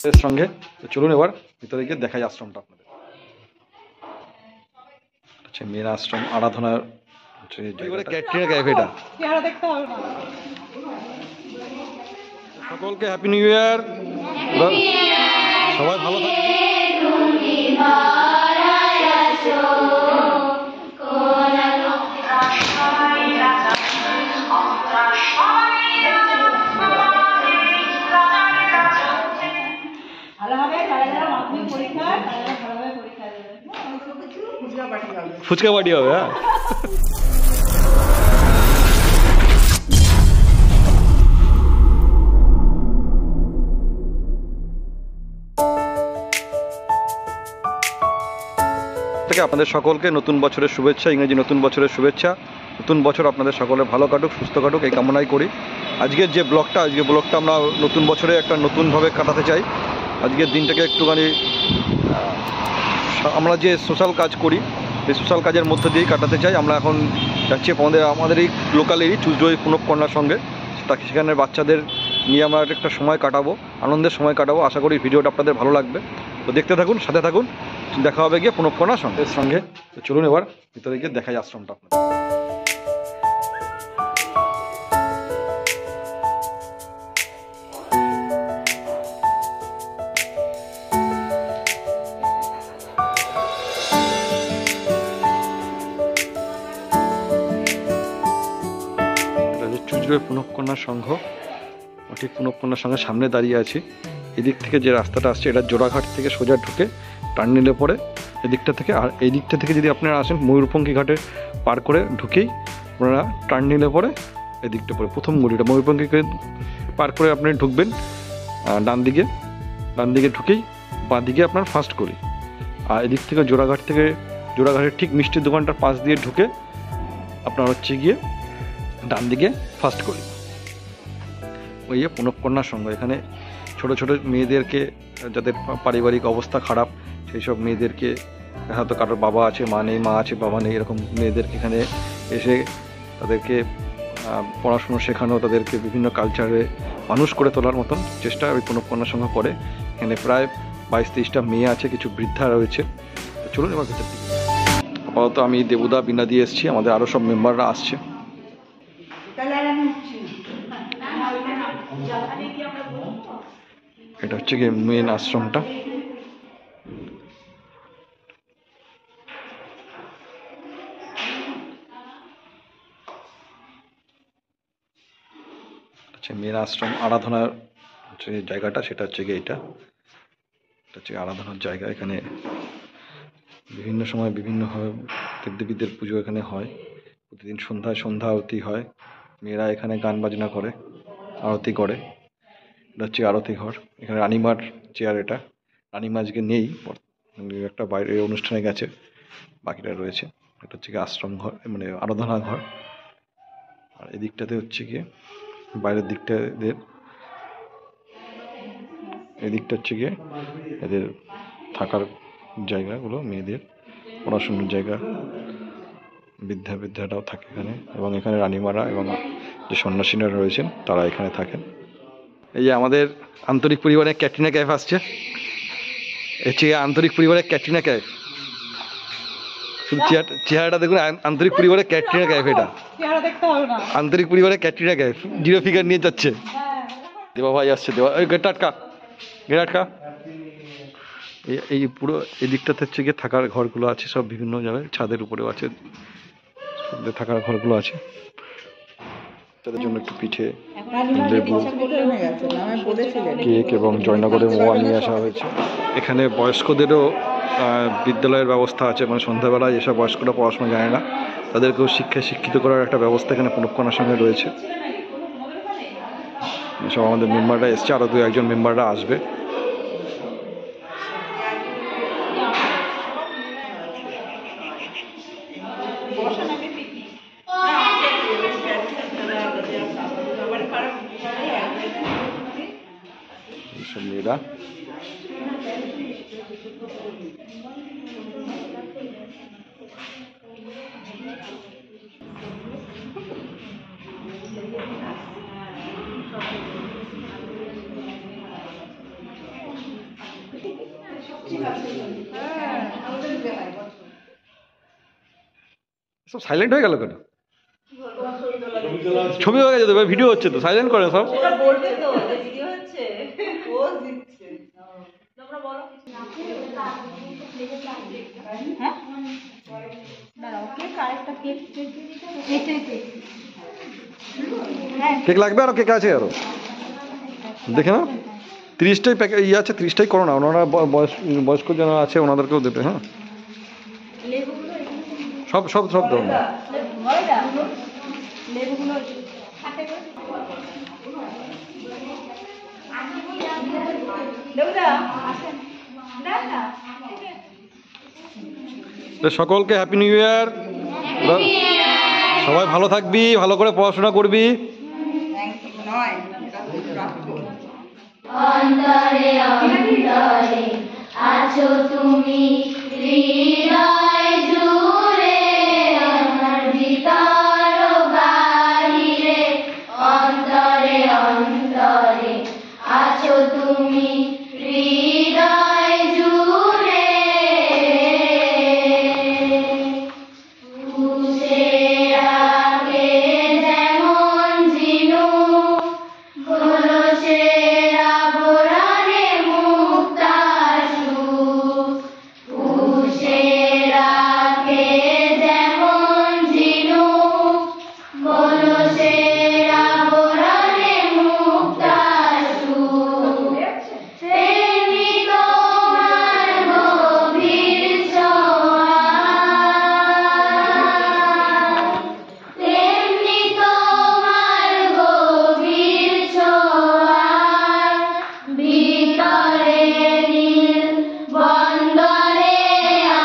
এর সঙ্গে। তো চলুন এবার ভিতরে গিয়ে দেখাই আশ্রমটা আপনাদের। আচ্ছা, মেন আশ্রম আরাধনার ক্যাটরিনা ক্যাফে এটা। সকলকে হ্যাপি নিউ ইয়ার, সবাই ভালো থাকবে। ফুচকা পার্টি হবে। হ্যাঁ, আপনাদের সকলকে নতুন বছরের শুভেচ্ছা, ইংরেজি নতুন বছরের শুভেচ্ছা। নতুন বছর আপনাদের সকলের ভালো কাটুক, সুস্থ কাটুক, এই কামনাই করি। আজকের যে ব্লগটা আমরা নতুন বছরে একটা নতুনভাবে কাটাতে চাই। আজকের দিনটাকে একটুখানি আমরা যে সোশ্যাল কাজ করি এই সোশ্যাল কাজের মধ্যে দিয়েই কাটাতে চাই। আমরা এখন যাচ্ছি আমাদের এই লোকালেরই চুজডোই পুনঃকন্যার সঙ্গে, সেখানে বাচ্চাদের নিয়ে আমরা একটা সময় কাটাবো, আনন্দের সময় কাটাবো। আশা করি ভিডিওটা আপনাদের ভালো লাগবে। তো দেখতে থাকুন, সাথে থাকুন, দেখা হবে গিয়ে পুনঃকন্যার সঙ্গে। তো চলুন এবার ভিতরে গিয়ে দেখাই আশ্রমটা আপনাদের। চুজরোই পুনঃকন্যা সংঘ, ঠিক পুনঃকন্যার সঙ্গে সামনে দাঁড়িয়ে আছি। এদিক থেকে যে রাস্তাটা আসছে এটা জোড়াঘাট থেকে সোজা ঢুকে টার্ন নিলে পরে এদিকটা থেকে, আর এই দিকটা থেকে যদি আপনারা আসেন ময়ূরপঙ্খী ঘাটে পার করে ঢুকেই আপনারা টার্ন নিলে পরে এদিকটা পরে প্রথম গলিটা ময়ূরপঙ্খীকে পার করে আপনি ঢুকবেন ডান দিকে ঢুকেই বাঁ দিকে আপনার ফার্স্ট গলি। আর এদিক থেকে জোড়াঘাটের ঠিক মিষ্টির দোকানটার পাশ দিয়ে ঢুকে আপনার হচ্ছে গিয়ে ডান দিকে ফার্স্ট গলি। ওই পুনঃকন্যা সংঘ, এখানে ছোট ছোট মেয়েদেরকে, যাদের পারিবারিক অবস্থা খারাপ সেই সব মেয়েদেরকে, হয়তো কারোর বাবা আছে মা নেই, মা আছে বাবা নেই, এরকম মেয়েদেরকে এখানে এসে তাদেরকে পড়াশুনো শেখানো, তাদেরকে বিভিন্ন কালচারে মানুষ করে তোলার মতন চেষ্টা ওই পুনঃকন্যা সংঘ করে। এখানে প্রায় 22-23টা মেয়ে আছে, কিছু বৃদ্ধা রয়েছে। চলুন এবার ভেতর দিকে। আপাতত আমি দেবুদা বিনা দিয়ে এসেছি, আমাদের আরও সব মেম্বাররা আসছে। এটা হচ্ছে গিয়ে মেন আশ্রমটা। আচ্ছা, মেন আশ্রম আরাধনার যে জায়গাটা সেটা হচ্ছে গিয়ে এটা হচ্ছে আরাধনার জায়গা। এখানে বিভিন্ন সময় বিভিন্নভাবে দেবদেবীদের পুজো এখানে হয়। প্রতিদিন সন্ধ্যা আরতি হয়, মেয়েরা এখানে গান বাজনা করে, আরতি করে। এটা হচ্ছে আরতি ঘর। এখানে রানিমার চেয়ার, এটা রানিমা আজকে নেই, একটা বাইরে অনুষ্ঠানে গেছে, বাকিটা রয়েছে। এটা হচ্ছে গিয়ে আশ্রম ঘর, মানে আরাধনা ঘর। আর এদিকটাতে হচ্ছে গিয়ে বাইরের দিকটা এদিকটা হচ্ছে গিয়ে এদের থাকার জায়গাগুলো, মেয়েদের পড়াশুনোর জায়গা, বৃদ্ধারাও থাকে এখানে। এবং এখানে রানিমারা এবং যে সন্ন্যাসীরা রয়েছেন তারা এখানে থাকেন। এই যে আমাদের আন্তরিক পরিবারের ক্যাটরিনা ক্যাফ আসছে, হচ্ছে আন্তরিক পরিবারের ক্যাটরিনা ক্যাফ। শুধু চেহারাটা দেখুন, আন্তরিক পরিবারের ক্যাটরিনা ক্যাফ। এটা আন্তরিক পরিবারের ক্যাটরিনা ক্যাফ 0 ফিগার নিয়ে যাচ্ছে। দেবা ভাই আসছে, গেট আটকা। এই পুরো এদিকটাতে হচ্ছে গিয়ে থাকার ঘরগুলো আছে, সব বিভিন্ন জায়গায়, ছাদের উপরেও আছে থাকার ঘরগুলো আছে। তাদের জন্য একটু পিঠে, লেবু, কেক এবং জয়নগরের মোয়া নিয়ে আসা হয়েছে। এখানে বয়স্কদেরও বিদ্যালয়ের ব্যবস্থা আছে, মানে সন্ধ্যাবেলায় এসব বয়স্করা পড়াশোনা জানে না, তাদেরকেও শিক্ষিত করার একটা ব্যবস্থা এখানে পুনঃকন্যার সঙ্গে রয়েছে। এসব আমাদের মেম্বাররা এসছে, আরও 2-1 মেম্বাররা আসবে। এইসব মেয়েরা সব সাইলেন্ট হয়ে গেল কেন? ছবি হয়ে গেছে তো, ভিডিও হচ্ছে তো, সাইলেন্ট করে সব। কেক লাগবে? আরো কেক আছে আরো, দেখে না 30টাই প্যাকেট ইয়ে আছে, 30টাই করো না, ওনারা বয়স্ক যারা আছে ওনাদেরকেও দেবে। হ্যাঁ, সব সব সব ধরুন। সকলকে হ্যাপি নিউ ইয়ার। সবাই ভালো থাকবি, ভালো করে পড়াশোনা করবি। অন্তরে অন্তরে আছো তুমি, হৃদয় জুড়ে আমার ভিতর বাহিরে। অন্তরে অন্তরে আছো তুমি, হৃদয় জুড়ে। পুষের আগে যেমন ঝিনুক, খোলসের আবরণে মুক্তা সুখ। পুষের আগে যেমন ঝিনুক, খোলসের আবরণে মুক্তা সুখ। তেমনি তোমার গভীর ছোঁয়া, তেমনি তোমার গভীর ছোঁয়া। ভিতরে নীল বন্দরে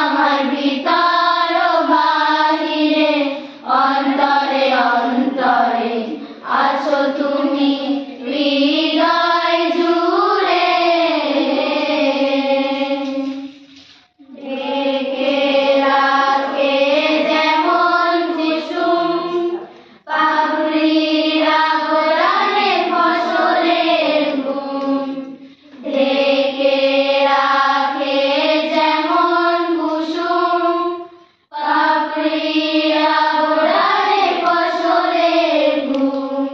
আমার ভিতর বাহিরে। অন্তরে অন্তরে আছো তুমি, হৃদয় জুড়ে। ঢেকে রাখে যেমন কুসুম, পাপড়ির আবরণে ফসলের ঘুম। ঢেকে রাখে যেমন কুসুম, পাপড়ির আবরণে ফসলের ঘুম।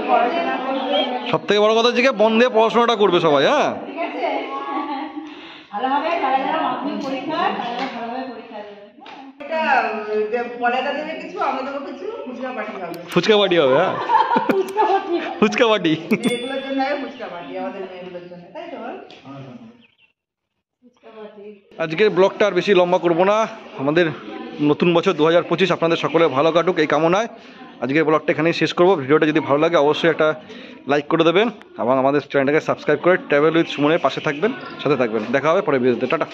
পড়াশোনা করবে, সব থেকে বড় কথা হচ্ছে বন দিয়ে পড়াশোনাটা করবে সবাই, হ্যাঁ। ঠিক আছে? ভালোভাবে তারা যারা মাধ্যমিক পরীক্ষা তারা ভালোভাবে পরীক্ষা দেবে। এটা পড়াটা দেবে কিছু, আমরা দেবো কিছু, ফুচকা পার্টি হবে। ফুচকা পার্টি হবে, হ্যাঁ। Phuchka party, phuchka party. এগুলোর জন্য হবে ফুচকা পার্টি, আমাদের মেয়েগুলোর জন্য, তাই তো বল? ফুচকা পার্টি। আজকের ব্লগটা আর বেশি লম্বা করব না। আমাদের নতুন বছর 2025 আপনাদের সকলে ভালো কাটুক এই কামনায় আজকের ব্লগটা এখানেই শেষ করব। ভিডিওটা যদি ভালো লাগে অবশ্যই একটা লাইক করে দেবেন এবং আমাদের চ্যানেলটাকে সাবস্ক্রাইব করে ট্রাভেল উইথ সুমনের পাশে থাকবেন, সাথে থাকবেন। দেখা হবে পরে ভিডিওতে। টাটা।